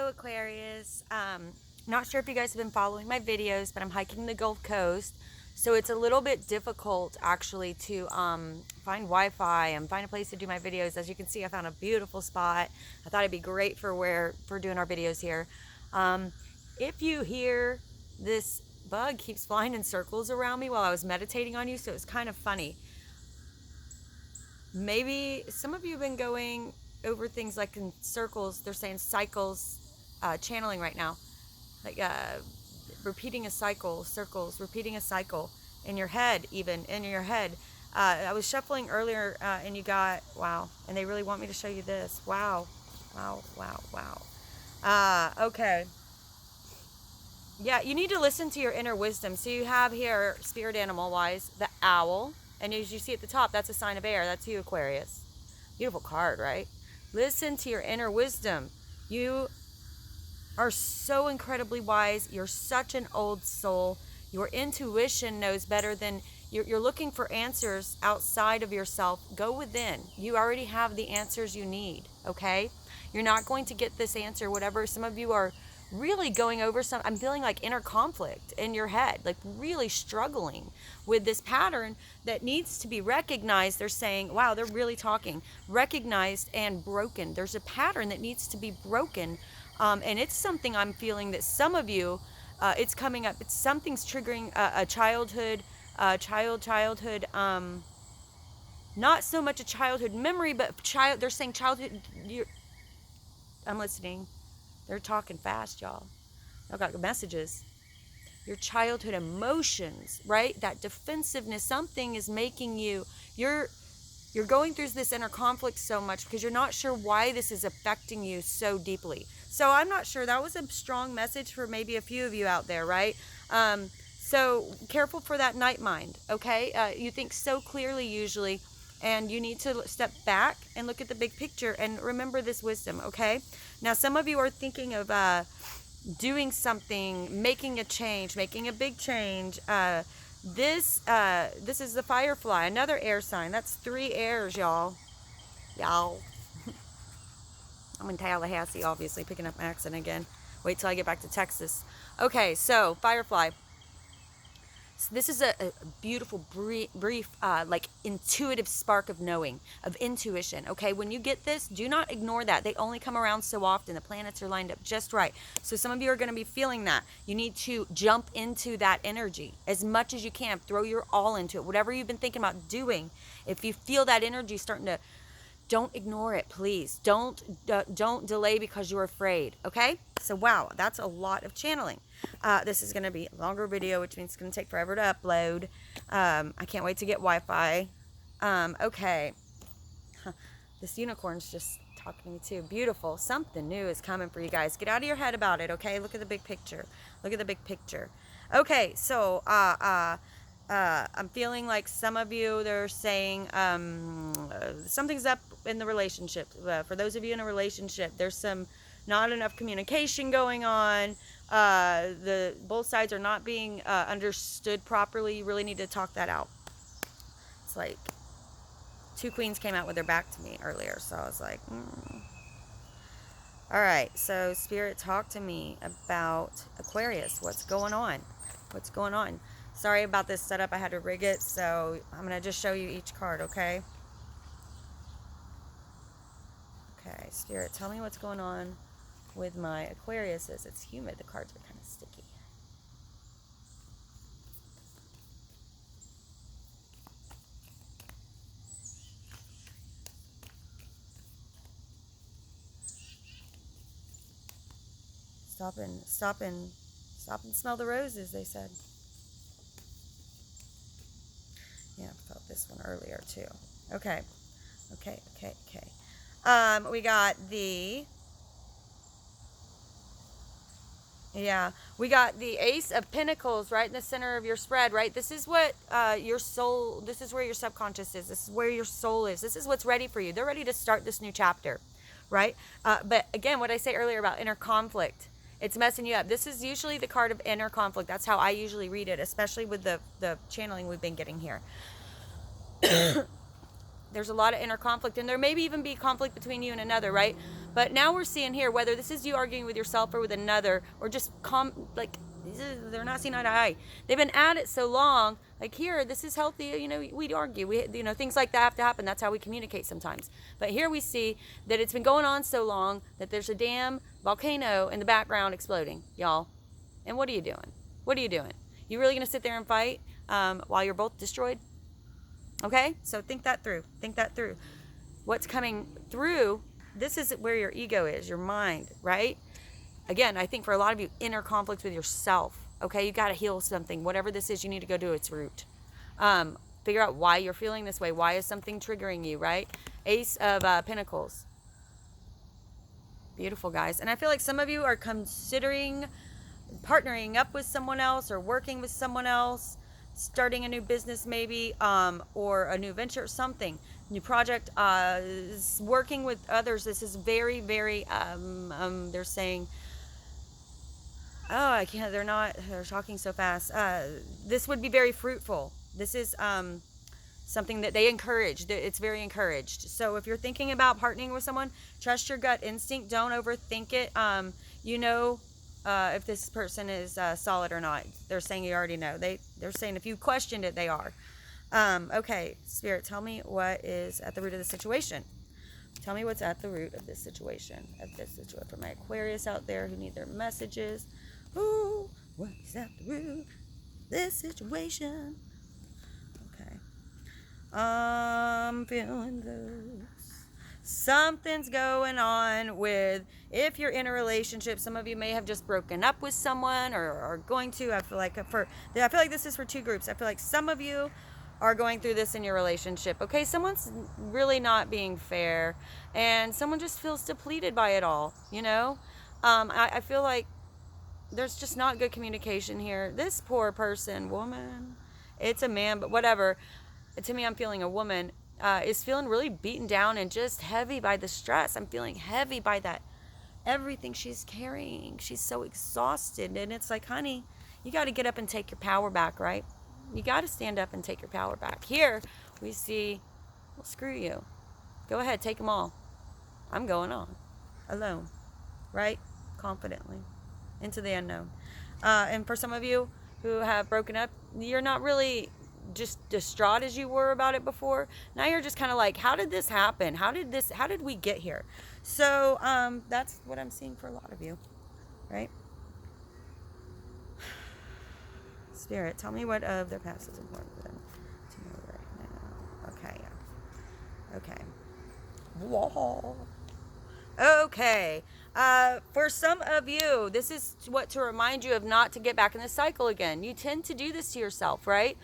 Aquarius. Not sure if you guys have been following my videos, but I'm hiking the Gulf Coast, so it's a little bit difficult actually to find Wi-Fi and find a place to do my videos. As you can see, I found a beautiful spot. I thought it'd be great for doing our videos here. If you hear this bug keeps flying in circles around me while I was meditating on you, so it's kind of funny. Maybe some of you have been going over things like in circles. They're saying cycles, channeling right now, like repeating a cycle, circles, repeating a cycle in your head, even in your head. I was shuffling earlier and you got, wow, and they really want me to show you this. Wow, wow, wow, wow. Okay. Yeah, you need to listen to your inner wisdom. So you have here, spirit animal wise, the owl. And as you see at the top, that's a sign of air. That's you, Aquarius. Beautiful card, right? Listen to your inner wisdom. You are so incredibly wise. You're such an old soul. Your intuition knows better than... You're looking for answers outside of yourself. Go within. You already have the answers you need, okay? You're not going to get this answer, whatever. Some of you are really going over some... I'm feeling like inner conflict in your head, like really struggling with this pattern that needs to be recognized. They're saying, wow, they're really talking. Recognized and broken. There's a pattern that needs to be broken. And it's something I'm feeling that some of you, it's coming up. It's something's triggering a childhood... childhood, not so much a childhood memory, but they're saying childhood, I'm listening. They're talking fast, y'all. Y'all got messages. Your childhood emotions, right? That defensiveness, something is making you, you're going through this inner conflict so much because you're not sure why this is affecting you so deeply. So I'm not sure. That was a strong message for maybe a few of you out there, right? So careful for that night mind, okay? You think so clearly usually, and you need to step back and look at the big picture and remember this wisdom, okay? Now, some of you are thinking of doing something, making a change, making a big change. This is the firefly, another air sign. That's 3 airs, y'all. Y'all. I'm in Tallahassee, obviously, picking up my accent again. Wait till I get back to Texas. Okay, so firefly. So this is a beautiful, brief, like intuitive spark of knowing, of intuition, okay? When you get this, do not ignore that. They only come around so often. The planets are lined up just right. So some of you are going to be feeling that. You need to jump into that energy as much as you can. Throw your all into it. Whatever you've been thinking about doing, if you feel that energy starting to... Don't ignore it, please. Don't delay because you're afraid, okay? So, wow, that's a lot of channeling. This is going to be a longer video, which means it's going to take forever to upload. I can't wait to get Wi-Fi. Okay. This unicorn's just talking to me, too. Beautiful. Something new is coming for you guys. Get out of your head about it, okay? Look at the big picture. Look at the big picture. Okay, so, I'm feeling like some of you, they're saying something's up in the relationship. For those of you in a relationship, there's some not enough communication going on. Both sides are not being understood properly. You really need to talk that out. It's like 2 queens came out with their back to me earlier, so I was like, All right, so Spirit, talk to me about Aquarius. What's going on? What's going on? Sorry about this setup. I had to rig it, so I'm going to just show you each card, okay? Okay, Spirit, tell me what's going on with my Aquariuses. It's humid. The cards are kind of sticky. Stop and smell the roses, they said. Yeah, I felt this one earlier too. Okay. We got the... Yeah, we got the Ace of Pentacles right in the center of your spread, right? This is what your soul, this is where your subconscious is. This is where your soul is. This is what's ready for you. They're ready to start this new chapter, right? But again, what I say earlier about inner conflict, it's messing you up. This is usually the card of inner conflict. That's how I usually read it, especially with the channeling we've been getting here. There's a lot of inner conflict, and there may even be conflict between you and another, right? But now we're seeing here, whether this is you arguing with yourself or with another, or just they're not seeing eye to eye. They've been at it so long. Like here, this is healthy. You know, we argue. Things like that have to happen. That's how we communicate sometimes. But here we see that it's been going on so long that there's a damn volcano in the background exploding, y'all. And what are you doing? What are you doing? You really gonna sit there and fight while you're both destroyed? Okay, so think that through. Think that through. What's coming through? This is where your ego is, your mind, right? Again, I think for a lot of you, inner conflicts with yourself. Okay, you got to heal something. Whatever this is, you need to go to its root. Figure out why you're feeling this way. Why is something triggering you, right? Ace of Pentacles. Beautiful, guys. And I feel like some of you are considering partnering up with someone else or working with someone else, starting a new business maybe, or a new venture, something. New project, working with others. This is very, very, they're saying, oh, I can't, they're talking so fast. This would be very fruitful. This is something that they encourage. It's very encouraged. So if you're thinking about partnering with someone, trust your gut instinct. Don't overthink it. If this person is solid or not. They're saying you already know. They're saying if you questioned it, they are. Okay, Spirit, tell me what is at the root of the situation. Tell me what's at the root of this situation. For my Aquarius out there who need their messages. Ooh, what is at the root of this situation? Okay. I'm feeling this. Something's going on with, if you're in a relationship, some of you may have just broken up with someone or are going to. I feel like this is for two groups. I feel like some of you are going through this in your relationship. Okay, someone's really not being fair and someone just feels depleted by it all, you know? I feel like there's just not good communication here. This poor person, woman, it's a man, but whatever. To me, I'm feeling a woman is feeling really beaten down and just heavy by the stress. I'm feeling heavy by that, everything she's carrying. She's so exhausted. And it's like, honey, you got to get up and take your power back, right? You got to stand up and take your power back. Here we see, well, screw you. Go ahead, take them all. I'm going on alone, right? Confidently into the unknown. And for some of you who have broken up, you're not really just distraught as you were about it before. Now you're just kind of like, how did this happen? How did we get here? So that's what I'm seeing for a lot of you, right? Spirit, tell me what of their past is important for them to know right now. Okay, yeah. Okay. Whoa. Okay. For some of you, this is what to remind you of not to get back in the cycle again. You tend to do this to yourself, right?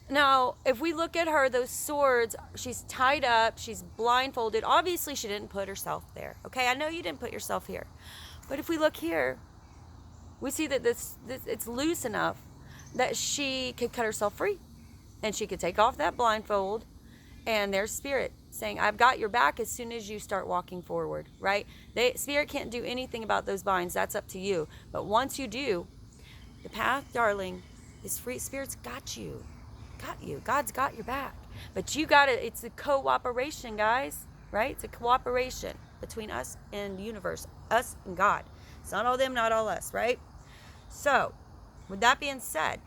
Now, if we look at her, those swords, she's tied up, she's blindfolded. Obviously, she didn't put herself there. Okay, I know you didn't put yourself here. But if we look here, we see that this it's loose enough that she could cut herself free. And she could take off that blindfold. And there's Spirit saying, I've got your back as soon as you start walking forward, right? Spirit can't do anything about those binds. That's up to you. But once you do, the path, darling, is free. Spirit's got you. Got you. God's got your back. But you got it. It's a cooperation, guys, right? It's a cooperation between us and the universe, us and God. It's not all them, not all us, right? So, with that being said,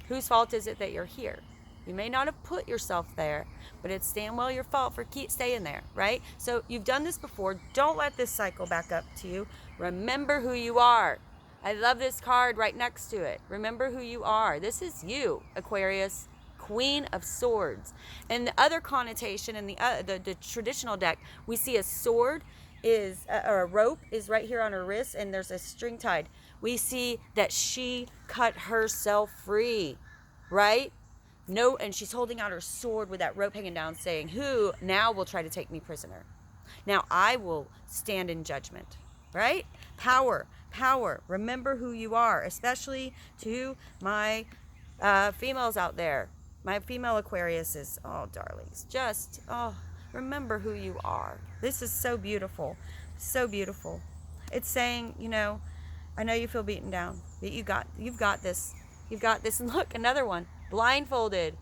whose fault is it that you're here? You may not have put yourself there, but it's damn well your fault for keep staying there, right? So you've done this before. Don't let this cycle back up to you. Remember who you are. I love this card right next to it. Remember who you are. This is you, Aquarius, Queen of Swords. And the other connotation in the traditional deck, we see a sword is, or a rope is right here on her wrist, and there's a string tied. We see that she cut herself free, right? No, and she's holding out her sword with that rope hanging down, saying, who now will try to take me prisoner? Now I will stand in judgment, right? Power. Remember who you are, especially to my females out there. My female Aquariuses. Oh, darlings. Just, remember who you are. This is so beautiful. So beautiful. It's saying, I know you feel beaten down, but you've got this. You've got this. And look, another one. Blindfolded.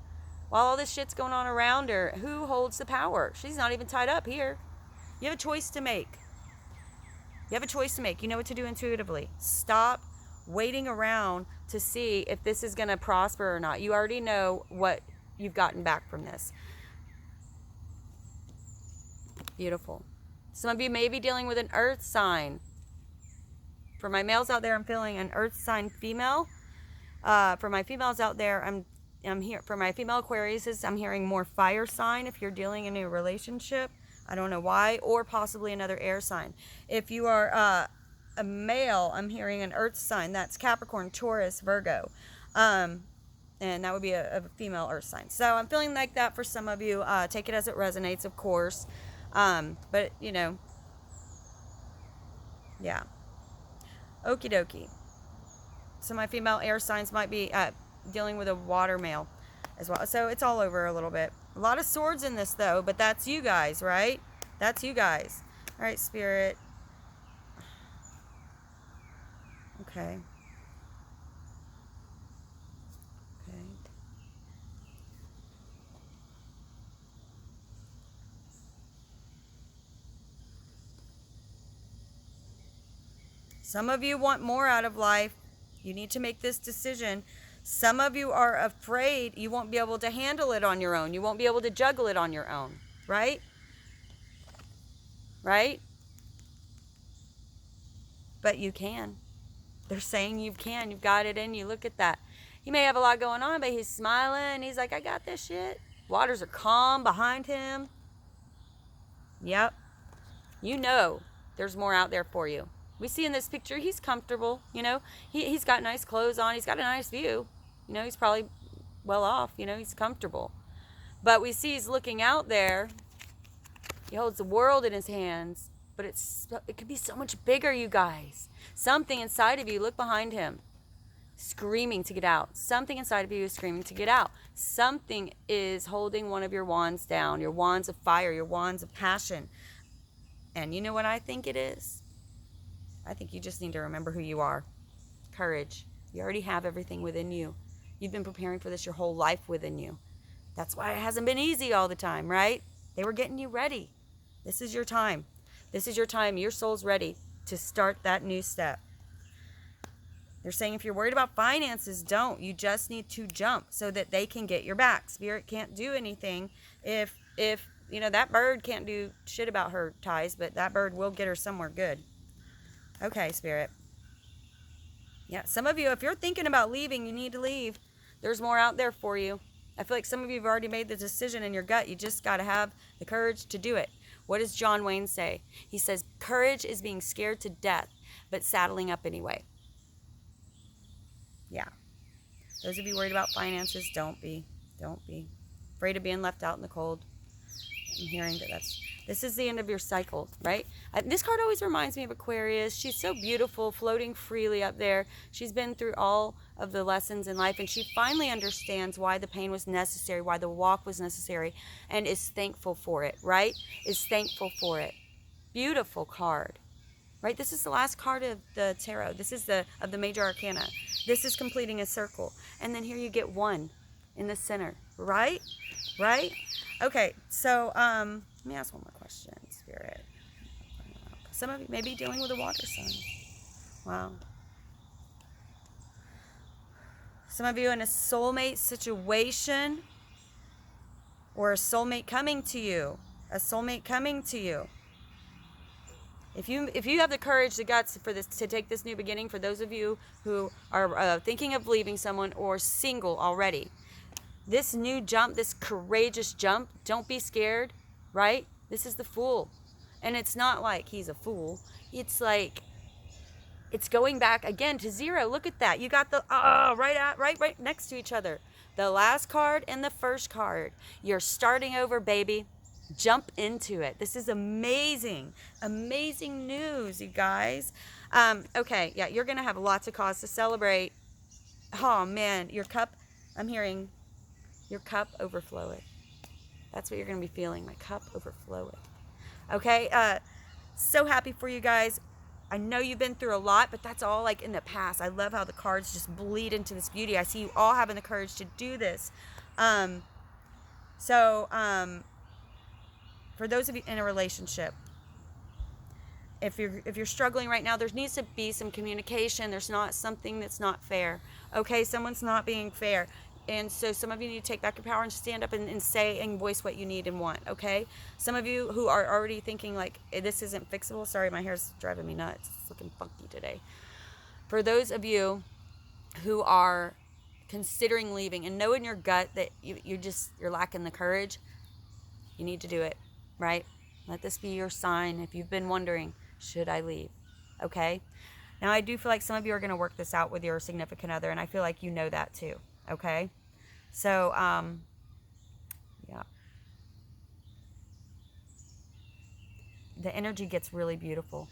While all this shit's going on around her, who holds the power? She's not even tied up here. You have a choice to make. You have a choice to make. You know what to do intuitively. Stop waiting around to see if this is going to prosper or not. You already know what you've gotten back from this. Beautiful. Some of you may be dealing with an earth sign. For my males out there, I'm feeling an earth sign female. For my females out there, I'm here. For my female Aquariuses, I'm hearing more fire sign if you're dealing in a relationship. I don't know why, or possibly another air sign. If you are a male, I'm hearing an earth sign. That's Capricorn, Taurus, Virgo. And that would be a female earth sign. So I'm feeling like that for some of you. Take it as it resonates, of course. But, you know, yeah. Okie dokie. So my female air signs might be dealing with a water male as well. So it's all over a little bit. A lot of swords in this, though, but that's you guys, right? That's you guys. All right, Spirit. Okay. Okay. Some of you want more out of life. You need to make this decision. Some of you are afraid you won't be able to handle it on your own. You won't be able to juggle it on your own, right? Right? But you can. They're saying you can. You've got it in you. Look at that. He may have a lot going on, but he's smiling. He's like, I got this shit. Waters are calm behind him. Yep. You know there's more out there for you. We see in this picture, he's comfortable, you know. He's got nice clothes on. He's got a nice view. You know, he's probably well off. You know, he's comfortable. But we see he's looking out there. He holds the world in his hands. But it could be so much bigger, you guys. Something inside of you, look behind him, screaming to get out. Something inside of you is screaming to get out. Something is holding one of your wands down, your wands of fire, your wands of passion. And you know what I think it is? I think you just need to remember who you are. Courage. You already have everything within you. You've been preparing for this your whole life within you. That's why it hasn't been easy all the time, right? They were getting you ready. This is your time. This is your time. Your soul's ready to start that new step. They're saying if you're worried about finances, don't. You just need to jump so that they can get your back. Spirit can't do anything if you know, that bird can't do shit about her ties, but that bird will get her somewhere good. Okay, Spirit. Yeah, some of you, if you're thinking about leaving, you need to leave. There's more out there for you. I feel like some of you have already made the decision in your gut. You just got to have the courage to do it. What does John Wayne say? He says, courage is being scared to death, but saddling up anyway. Yeah. Those of you worried about finances, don't be. Don't be. Afraid of being left out in the cold. I'm hearing that this is the end of your cycle, right? This card always reminds me of Aquarius. She's so beautiful, floating freely up there. She's been through all of the lessons in life, and she finally understands why the pain was necessary, why the walk was necessary, and is thankful for it, right? Is thankful for it. Beautiful card, right? This is the last card of the tarot. This is of the major arcana. This is completing a circle. And then here you get one in the center, right? Right? Okay, so let me ask one more question, Spirit. Some of you may be dealing with a water sign. Wow. Some of you in a soulmate situation, or a soulmate coming to you. A soulmate coming to you. If you have the courage, the guts for this, to take this new beginning, for those of you who are thinking of leaving someone or single already, this new jump, this courageous jump, don't be scared, right? This is the Fool. And it's not like he's a fool. It's like, it's going back again to zero. Look at that. You got the, right next to each other. The last card and the first card. You're starting over, baby. Jump into it. This is amazing. Amazing news, you guys. Okay, yeah, you're going to have lots of cause to celebrate. Oh, man, your cup, I'm hearing your cup overflowing. That's what you're going to be feeling, my cup overflowing. Okay, so happy for you guys. I know you've been through a lot, but that's all like in the past. I love how the cards just bleed into this beauty. I see you all having the courage to do this. For those of you in a relationship, If you're struggling right now, there needs to be some communication. There's not something that's not fair. Okay, someone's not being fair. And so some of you need to take back your power and stand up and say and voice what you need and want, okay? Some of you who are already thinking like, this isn't fixable. Sorry, my hair's driving me nuts. It's looking funky today. For those of you who are considering leaving and know in your gut that you're lacking the courage, you need to do it, right? Let this be your sign if you've been wondering, should I leave? Okay? Now, I do feel like some of you are going to work this out with your significant other, and I feel like you know that too, okay? So, yeah. The energy gets really beautiful,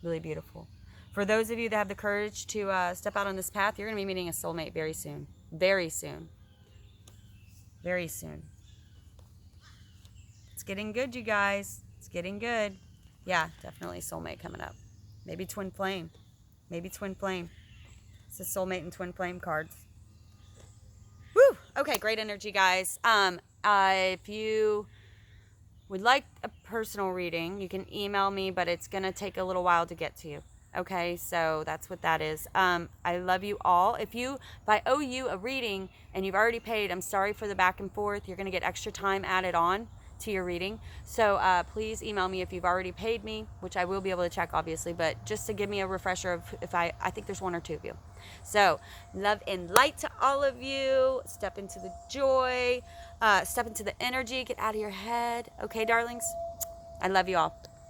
really beautiful. For those of you that have the courage to step out on this path, you're going to be meeting a soulmate very soon, very soon, very soon. It's getting good, you guys. It's getting good. Yeah, definitely soulmate coming up. Maybe twin flame. Maybe twin flame. It's a soulmate and twin flame cards. Woo! Okay, great energy, guys. If you would like a personal reading, you can email me, but it's going to take a little while to get to you. Okay, so that's what that is. I love you all. If I owe you a reading and you've already paid, I'm sorry for the back and forth. You're going to get extra time added on to your reading. So please email me if you've already paid me, which I will be able to check, obviously, but just to give me a refresher of if I think there's one or two of you. So love and light to all of you. Step into the joy, step into the energy, get out of your head. Okay, darlings? I love you all.